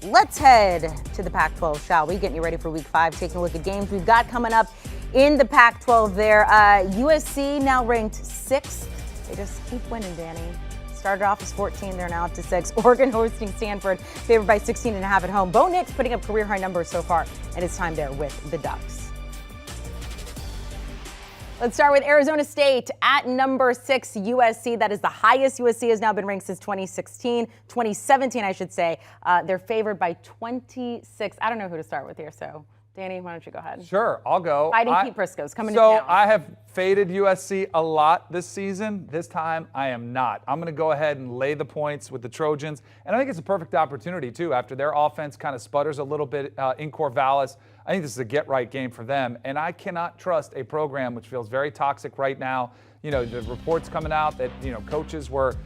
Let's head to the Pac-12, shall we? Getting you ready for Week 5, taking a look at games we've got coming up in the Pac-12 there. USC now ranked 6th. They just keep winning, Danny. Started off as 14, they're now up to 6. Oregon hosting Stanford, favored by 16.5 at home. Bo Nix putting up career-high numbers so far, and it's time there with the Ducks. Let's start with Arizona State at number 6, USC. That is the highest USC has now been ranked since 2017, I should say. They're favored by 26. I don't know who to start with here, so Danny, why don't you go ahead? Sure, I'll go. Fighting Pete Prisco's coming to town. So I have faded USC a lot this season. This time I am not. I'm going to go ahead and lay the points with the Trojans. And I think it's a perfect opportunity, too, after their offense kind of sputters a little bit in Corvallis. I think this is a get-right game for them. And I cannot trust a program which feels very toxic right now. You know, the reports coming out that, coaches were,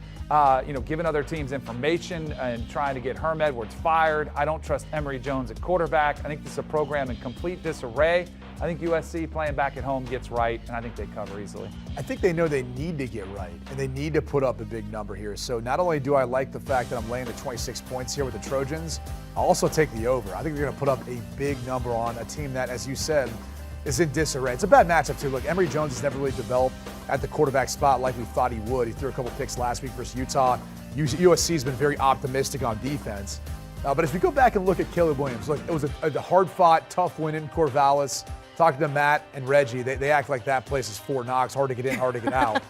giving other teams information and trying to get Herm Edwards fired. I don't trust Emory Jones at quarterback. I think this is a program in complete disarray. I think USC playing back at home gets right, and I think they cover easily. I think they know they need to get right, and they need to put up a big number here. So not only do I like the fact that I'm laying the 26 points here with the Trojans, I'll also take the over. I think they're going to put up a big number on a team that, as you said, is in disarray. It's a bad matchup, too. Look, Emory Jones has never really developed at the quarterback spot like we thought he would. He threw a couple picks last week versus Utah. USC has been very optimistic on defense. But if we go back and look at Caleb Williams, look, it was a hard-fought, tough win in Corvallis. Talking to Matt and Reggie, they act like that place is Fort Knox, hard to get in, hard to get out.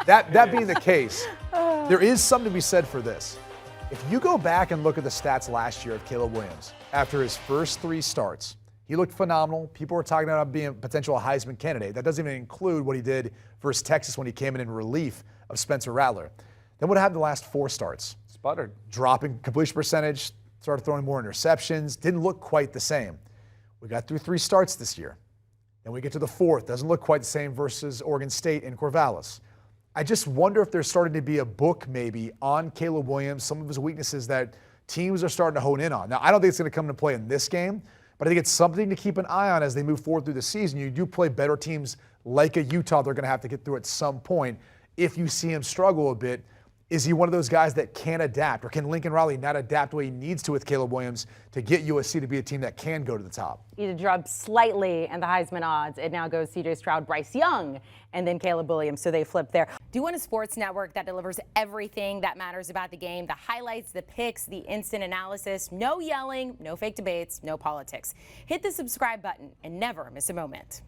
That being the case, there is something to be said for this. If you go back and look at the stats last year of Caleb Williams, after his first 3 starts, he looked phenomenal. People were talking about him being a potential Heisman candidate. That doesn't even include what he did versus Texas when he came in relief of Spencer Rattler. Then what happened the last 4 starts? Sputtered. Dropping completion percentage, started throwing more interceptions, didn't look quite the same. We got through 3 starts this year. Then we get to the 4th. Doesn't look quite the same versus Oregon State in Corvallis. I just wonder if there's starting to be a book maybe on Caleb Williams, some of his weaknesses that teams are starting to hone in on. Now, I don't think it's going to come into play in this game, but I think it's something to keep an eye on as they move forward through the season. You do play better teams like a Utah they're going to have to get through at some point. If you see him struggle a bit, is he one of those guys that can adapt, or can Lincoln Riley not adapt the way he needs to with Caleb Williams to get USC to be a team that can go to the top? He dropped slightly in the Heisman odds. It now goes CJ Stroud, Bryce Young, and then Caleb Williams, so they flip there. Do you want a sports network that delivers everything that matters about the game? The highlights, the picks, the instant analysis, no yelling, no fake debates, no politics. Hit the subscribe button and never miss a moment.